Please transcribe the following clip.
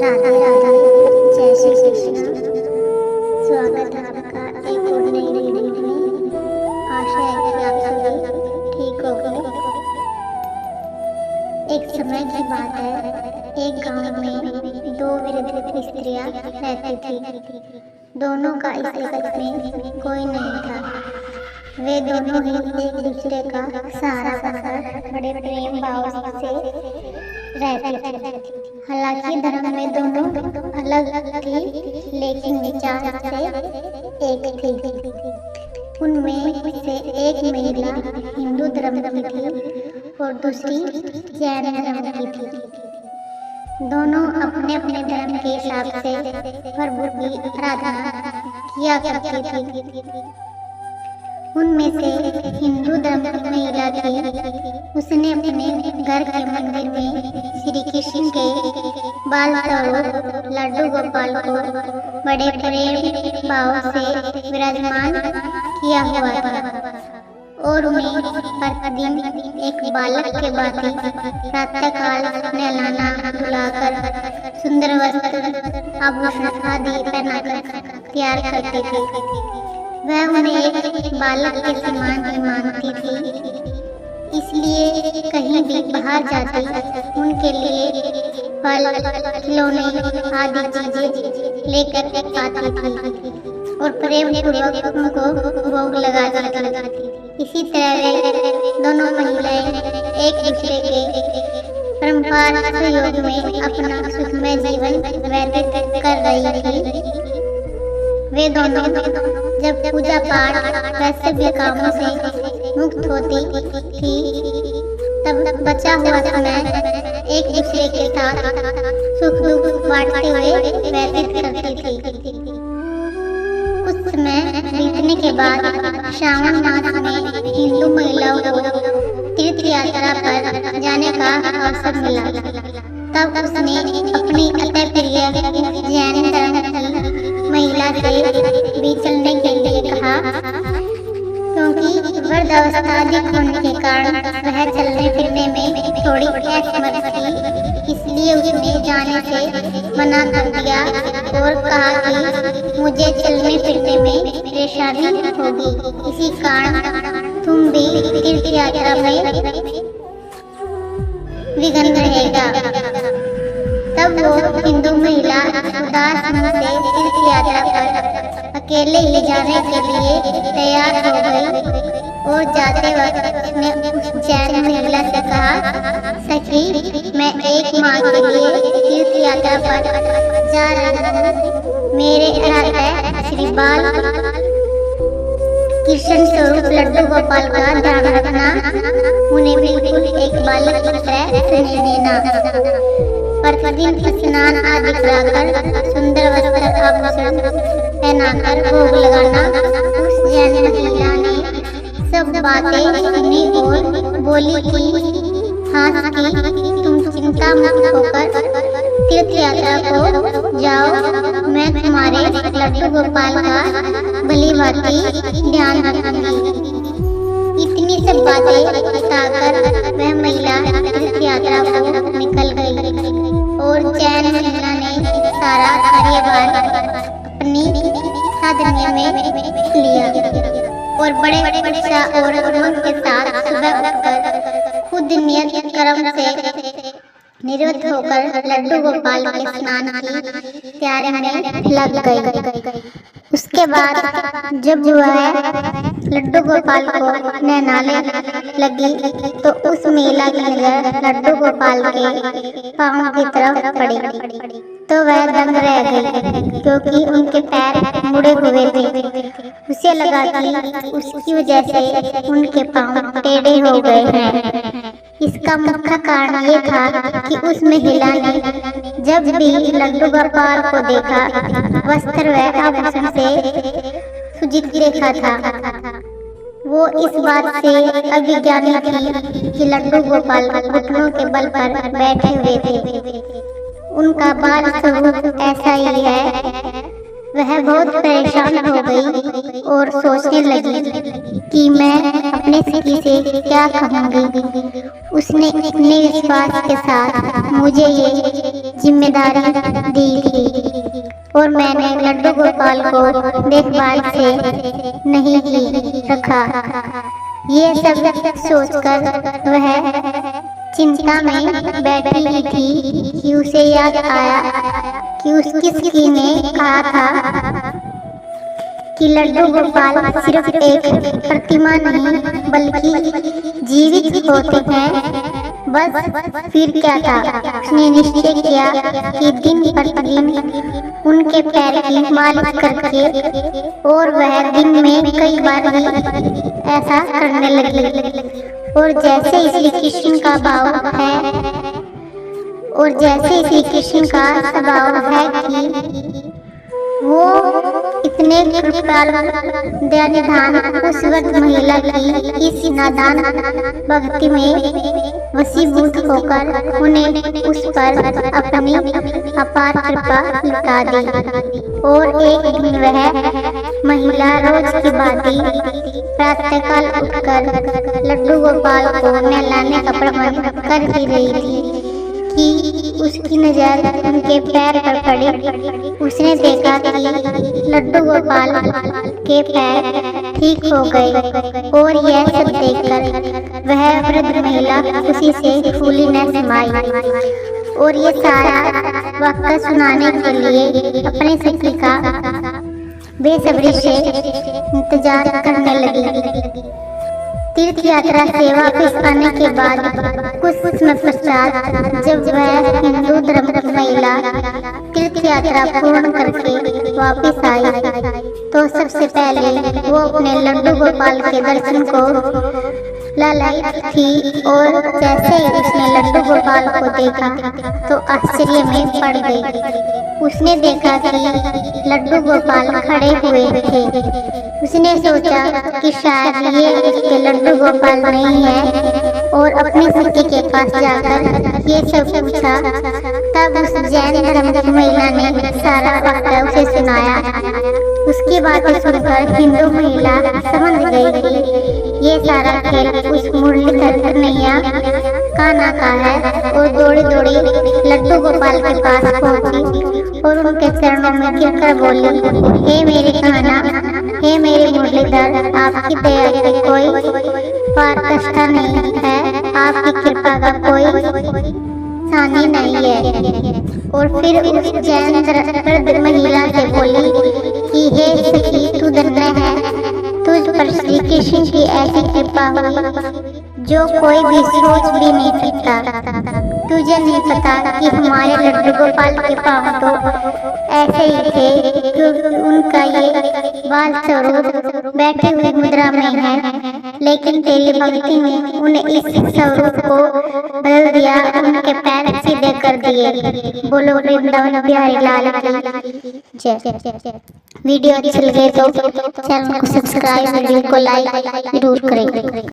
राधे राधे। जय श्री कृष्ण। स्वागत है आपका एक और नई रीडिंग में। आशा है कि आप सभी ठीक होंगे। एक समय की बात है, एक गांव में दो वृद्ध स्त्रियां रहती थी। दोनों का इस जगत में कोई नहीं था। वे दोनों ही एक दूसरे का सहारा बनकर बड़े प्रेम भाव से रहते थे। हालांकि धर्म में दोनों अलग थी, लेकिन विचार से एक थी। उनमें से एक महिला हिंदू धर्म की थी और दूसरी जैन धर्म की थी। दोनों अपने अपने धर्म के हिसाब से प्रभु की आराधना किया करती थी। उनमें से हिंदू धर्म की महिला थी। उसने अपने घर के मंदिर में श्री कृष्ण के बाल स्वरूप लड्डू गोपाल को बड़े प्रेम भाव से विराजमान किया हुआ था और उन्हें प्रतिदिन एक बालक के भांति प्रातः काल नहलाना धुलाकर सुंदर वस्त्र आभूषण आदि पहनाकर तैयार करते थे। वह उन्हें एक बालक के समान ही मानती थी, इसलिए कहीं भी बाहर जाती उनके लिए फल खिलौने आदि चीजें लेकर आती थी और प्रेम पूर्वक उनको भोग लगाती थी। इसी तरह वे दोनों महिलाएं एक दूसरे के परम्परा सहयोग में अपना सुखमय जीवन व्यतीत कर रही थी। वे दोनों जब पूजा पाठ वैसे कामों से मुक्त होती थी, तब बचा हुआ समय एक दूसरे के साथ सुख दुख बांटते हुए व्यतीत करती थी। कुछ समय बीतने के बाद श्रावण मास में हिंदू महिलाओं को तीर्थ यात्रा पर जाने का अवसर मिला। तब उसने अपनी अति प्रिय जैन धर्म की महिला से भी चलने के लिए कहा, क्योंकि वृद्धावस्था अधिक होने के कारण वह चलने फिरने में थोड़ी असमर्थ थी। इसलिए उसने जाने से मना कर दिया और कहा कि मुझे चलने फिरने में परेशानी होगी, इसी कारण तुम भी तीर्थ यात्रा में विघ्न रहेगा। तब वो हिंदू महिला उदास मन से तीर्थ यात्रा पर अकेले ही जाने के लिए तैयार हो गई और जाते वक्त उसने उस जैन महिला से कहा, सखी, मैं एक माह के लिए तीर्थ यात्रा पर जा रही हूँ। मेरे आराध्य श्री बाल कृष्ण स्वरूप लड्डू गोपाल का ध्यान रखना, उन्हें बिल्कुल एक बालक की तरह स्नेह देना। प्रतिदिन स्नान आदि कराकर सुंदर वस्त्र आभूषण पहनाकर भोग लगाना। उस जैन महिला ने सब बातें सुनी और बोली कि हाँ की, तुम चिंता मुक्त होकर तीर्थ यात्रा को जाओ, मैं तुम्हारे लड्डू गोपाल का भली भांति ध्यान रखूंगी। इतनी सब बातें बताकर वह महिला तीर्थ यात्रा को निकल गई और जैन महिला ने सारा कार्यभार अपनी साधना में लिया और बड़े उत्साह और उमंग के साथ सुबह उठकर खुद नियत कर्म से निवृत्त होकर लड्डू गोपाल के स्नान की तैयारी में लग गई। उसके बाद जब वह लड्डू गोपाल को नहलाने लगी तो उस महिला की नजर लड्डू गोपाल के पांव की तरफ पड़ी तो वह दंग रह गई, क्योंकि उनके पैर मुड़े हुए थे। उसे लगा कि उसकी वजह से उनके पांव टेढ़े हो गए हैं। इसका मुख्य कारण ये था कि उस महिला ने जब भी लड्डू गोपाल को देखा, वस्त्र व आभूषण से सुजित देखा था। वो इस बात से अभिज्ञानी थी कि लड्डू गोपाल घुटनों के बल पर बैठे हुए थे। उनका बाल स्वरूप ऐसा ही है। वह बहुत परेशान हो गई और सोचने लगी कि मैं अपने सखी से क्या कहूँगी। उसने इतने विश्वास के साथ मुझे ये जिम्मेदारी दी थी और मैंने लड्डू गोपाल को देखभाल से नहीं ही रखा। ये सब सोचकर वह चिंता में बैठी ही थी कि उसे याद आया कि उसकी सखी ने कहा था कि लड्डू गोपाल सिर्फ एक प्रतिमा नहीं बल्कि जीवित होते हैं। बस फिर क्या था, उसने निश्चय किया कि दिन प्रतिदिन उनके पैर की मालिश करके, और वह दिन में कई बार ही ऐसा करने लगी। और जैसे श्री कृष्ण का भाव है और जैसे श्री कृष्ण का स्वभाव है कि वो इतने कृपालु दयानिधान उस वक्त महिला की इस नादान भक्ति में वशीभूत होकर उन्हें उस पर अपनी अपार कृपा लुटा दी। और एक दिन वह महिला रोज की भांति प्रातःकाल उठकर लड्डू गोपाल को नहलाने का प्रबंध कर ही रही थी कि उसकी नजर उनके पैर पर पड़ी। उसने देखा कि लड्डू गोपाल के पैर ठीक हो गए और यह सब देखकर वह वृद्ध महिला खुशी से फूली न समाई और ये सारा वाक़या सुनाने के लिए अपने सखी का बेसब्री से इंतजार करने लगी। तीर्थ यात्रा से वापस आने के बाद कुछ समय पश्चात जब वह हिंदू धर्म की महिला तीर्थ यात्रा पूर्ण करके वापस आई तो सबसे पहले वो अपने लड्डू गोपाल के दर्शन को लालायित थी। और जैसे ही उसने लड्डू गोपाल को देखा तो आश्चर्य में पड़ गई। उसने देखा कि लड्डू गोपाल खड़े हुए थे। उसने सोचा कि शायद ये उसके लड्डू गोपाल नहीं है और अपनी सखी के पास जाकर ये सब पूछा। तब उस जैन धर्म की महिला ने सारा वाक़या उसे सुनाया। उसकी बातें सुनकर हिंदू महिला समझ गई कि ये सारा खेल उस मुरलीधर कन्हैया कान्हा का है और दौड़ी दौड़ी लड्डू गोपाल के पास पहुंची और उनके चरणों में गिरकर बोली, हे मेरे कान्हा, हे मेरे मुरलीधर, आपकी दया से कोई पराकाष्ठा नहीं है, आपकी कृपा का कोई सानी नहीं है। और फिर उस जैन वृद्ध महिला से बोली कि हे सखी, तू धन्य है, तुझ पर श्री कृष्ण की ऐसी कृपा हुई जो कोई भी सोच भी नहीं सकता। तुझे नहीं पता कि हमारे लड्डू गोपाल के पाँव तो ऐसे ही थे क्योंकि उनका ये बाल स्वरूप बैठे हुए मुद्रा में है, लेकिन तेरी भक्ति ने उन्हें इस स्वरूप को बदल दिया, उनके पैर सीधे कर दिए। बोलो वृंदावन बिहारी लाल की जय। वीडियो अच्छी लगे तो चैनल को सब्सक्राइब, वीडियो को लाइक जरूर करें।